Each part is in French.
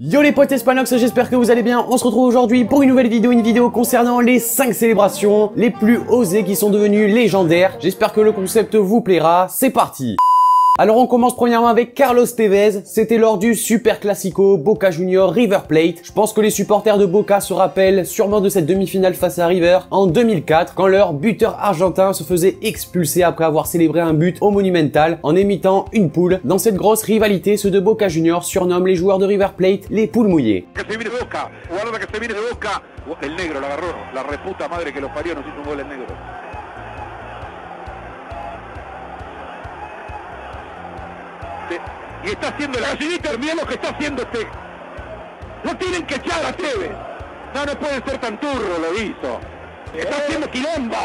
Yo les potes Espanox, j'espère que vous allez bien. On se retrouve aujourd'hui pour une nouvelle vidéo, concernant les 5 célébrations les plus osées qui sont devenues légendaires. J'espère que le concept vous plaira, c'est parti. Alors on commence premièrement avec Carlos Tevez, c'était lors du Super Classico Boca Juniors River Plate. Je pense que les supporters de Boca se rappellent sûrement de cette demi-finale face à River en 2004 quand leur buteur argentin se faisait expulser après avoir célébré un but au Monumental en imitant une poule. Dans cette grosse rivalité, ceux de Boca Juniors surnomment les joueurs de River Plate les poules mouillées. Y está haciendo la gallinita, miren lo que está haciendo este. No tienen que echar a Tevez. No, no puede ser tan turro, lo hizo. Está haciendo quilombo.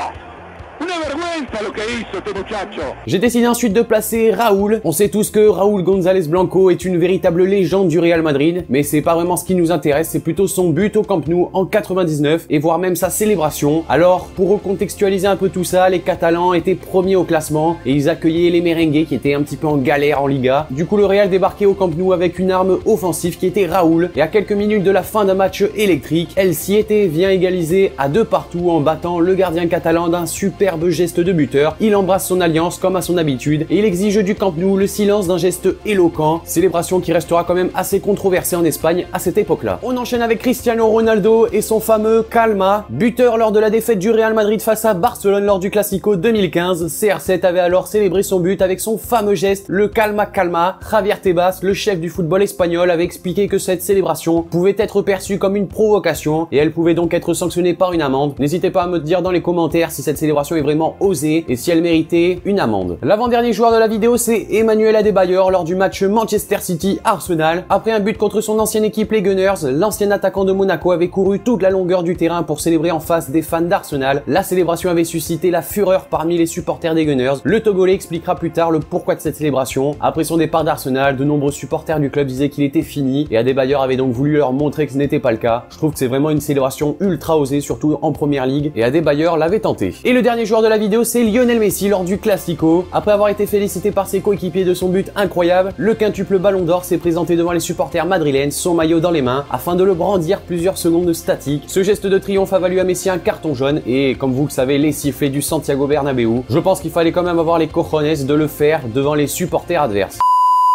Una vergüenza lo que hizo este muchacho. J'ai décidé ensuite de placer Raúl. On sait tous que Raúl González Blanco est une véritable légende du Real Madrid, mais c'est pas vraiment ce qui nous intéresse, c'est plutôt son but au Camp Nou en 99 et voire même sa célébration. Alors, pour recontextualiser un peu tout ça, les Catalans étaient premiers au classement et ils accueillaient les Merengues qui étaient un petit peu en galère en Liga. Du coup, le Real débarquait au Camp Nou avec une arme offensive qui était Raúl et à quelques minutes de la fin d'un match électrique, El Siete vient égaliser à 2-2 en battant le gardien catalan d'un superbe geste de buteur. Il embrasse son alliance comme à son habitude et il exige du Camp Nou le silence d'un geste éloquent, célébration qui restera quand même assez controversée en Espagne à cette époque-là. On enchaîne avec Cristiano Ronaldo et son fameux calma, buteur lors de la défaite du Real Madrid face à Barcelone lors du Classico 2015. CR7 avait alors célébré son but avec son fameux geste, le calma calma. Javier Tebas, le chef du football espagnol, avait expliqué que cette célébration pouvait être perçue comme une provocation et elle pouvait donc être sanctionnée par une amende. N'hésitez pas à me dire dans les commentaires si cette célébration est vraiment osée et si elle méritait une amende. L'avant-dernier joueur de la vidéo, c'est Emmanuel Adebayor lors du match Manchester City-Arsenal. Après un but contre son ancienne équipe les Gunners, l'ancien attaquant de Monaco avait couru toute la longueur du terrain pour célébrer en face des fans d'Arsenal. La célébration avait suscité la fureur parmi les supporters des Gunners. Le Togolais expliquera plus tard le pourquoi de cette célébration. Après son départ d'Arsenal, de nombreux supporters du club disaient qu'il était fini et Adebayor avait donc voulu leur montrer que ce n'était pas le cas. Je trouve que c'est vraiment une célébration ultra osée, surtout en première ligue, et Adebayor l'avait tenté. Et le dernier joueur de la vidéo, c'est Lionel Messi lors du Classico. Après avoir été félicité par ses coéquipiers de son but incroyable, le quintuple Ballon d'Or s'est présenté devant les supporters madrilènes, son maillot dans les mains, afin de le brandir plusieurs secondes statiques. Ce geste de triomphe a valu à Messi un carton jaune et, comme vous le savez, les sifflets du Santiago Bernabéu. Je pense qu'il fallait quand même avoir les cojones de le faire devant les supporters adverses.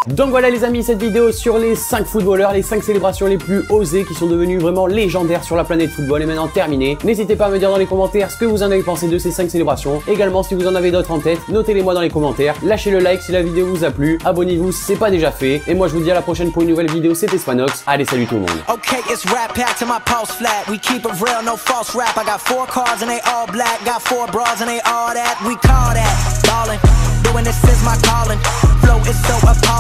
Donc voilà les amis, cette vidéo sur les 5 footballeurs, les 5 célébrations les plus osées qui sont devenues vraiment légendaires sur la planète football est maintenant terminée. N'hésitez pas à me dire dans les commentaires ce que vous en avez pensé de ces 5 célébrations. Également, si vous en avez d'autres en tête, notez-les moi dans les commentaires. Lâchez le like si la vidéo vous a plu. Abonnez-vous si c'est pas déjà fait. Et moi je vous dis à la prochaine pour une nouvelle vidéo, c'était Espanox. Allez, salut tout le monde. Okay, it's rap pack to my pulse flat. We keep it real, no false rap. I got 4 cars and they all black. Got 4 bras and they all that. We call that ballin'. Doing this is my calling. Flow is so appalling.